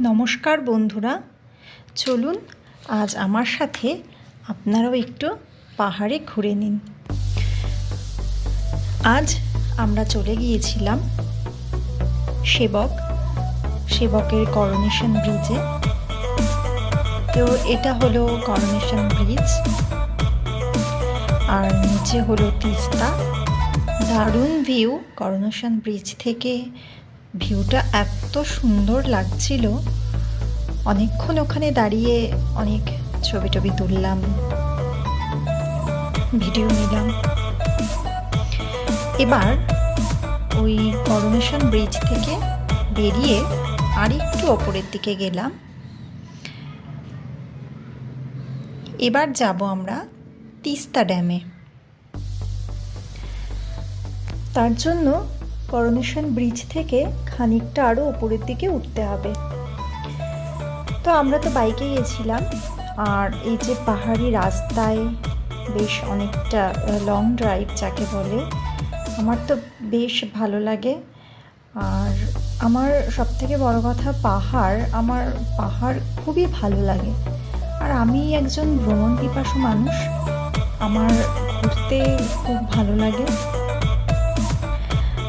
নমস্কার বন্ধুরা, চলুন আজ আমার সাথে আপনারাও একটু পাহাড়ে ঘুরে নিন। আজ আমরা চলে গিয়েছিলাম সেবকের করোনেশন ব্রিজে। তো এটা হলো করোনেশন ব্রিজ, আর নিচে হলো তিস্তা। দারুণ ভিউ। করোনেশন ব্রিজ থেকে ভিউটা এত সুন্দর লাগছিল, অনেকক্ষণ ওখানে দাঁড়িয়ে অনেক ছবি তুললাম, ভিডিও নিলাম। এবার ওই করোনেশন ব্রিজ থেকে বেরিয়ে আরেকটু ওপরের দিকে গেলাম। এবার যাব আমরা তিস্তা ড্যামে। তার জন্য করোনেশন ব্রিজ থেকে খানিকটা আরও উপরের দিকে উঠতে হবে। তো আমরা তো বাইকে গেছিলাম, আর এই যে পাহাড়ি রাস্তায় বেশ অনেকটা লং ড্রাইভ যাকে বলে, আমার তো বেশ ভালো লাগে। আর আমার সবথেকে বড় কথা আমার পাহাড় খুবই ভালো লাগে। আর আমি একজন ভ্রমণ পিপাসু মানুষ, আমার ঘুরতে খুব ভালো লাগে।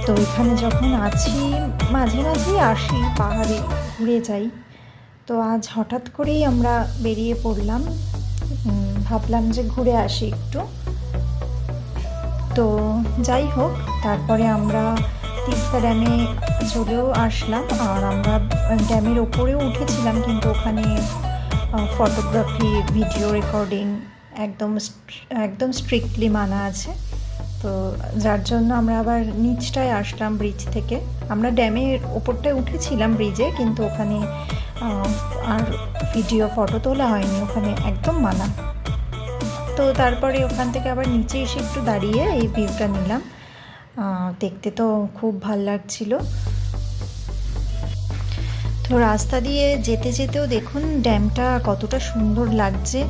তো এখানে যখন আছি মাঝে মাঝেই আসি, পাহাড়ে ঘুরে যাই। তো আজ হঠাৎ করেই আমরা বেরিয়ে পড়লাম, ভাবলাম যে ঘুরে আসি একটু। তো যাই হোক, তারপরে আমরা তিস্তা ড্যামে চলেও আসলাম। আর আমরা ড্যামের ওপরেও উঠেছিলাম, কিন্তু ওখানে ফটোগ্রাফি, ভিডিও রেকর্ডিং একদম স্ট্রিক্টলি মানা আছে। তো যার জন্য আমরা আবার নিচটায় আসলাম ব্রিজ থেকে। আমরা ড্যামের ওপরটায় উঠেছিলাম ব্রিজে, কিন্তু ওখানে আর ভিডিও ফটো তোলা হয়নি, ওখানে একদম মানা। তো তারপরে ওখান থেকে আবার নিচে এসে একটু দাঁড়িয়ে এই ভিউটা নিলাম। দেখতে তো খুব ভাল লাগছিল। তো রাস্তা দিয়ে যেতে যেতেও দেখুন ড্যামটা কতটা সুন্দর লাগছে,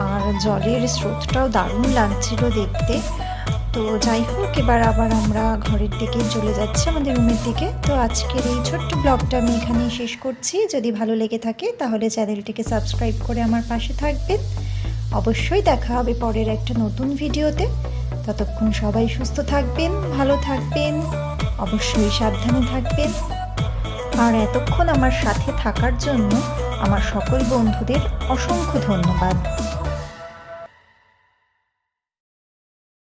আর জলের স্রোতটাও দারুণ লাগছিল দেখতে। তো যাই হোক, এবার আবার আমরা ঘরের দিকে চলে যাচ্ছি, আমাদের রুমের দিকে। তো আজকের এই ছোট্ট ব্লগটা আমি এখানেই শেষ করছি। যদি ভালো লেগে থাকে তাহলে চ্যানেলটিকে সাবস্ক্রাইব করে আমার পাশে থাকবেন। অবশ্যই দেখা হবে পরের একটা নতুন ভিডিওতে। ততক্ষণ সবাই সুস্থ থাকবেন, ভালো থাকবেন, অবশ্যই সাবধানে থাকবেন। আর এতক্ষণ আমার সাথে থাকার জন্য আমার সকল বন্ধুদের অসংখ্য ধন্যবাদ।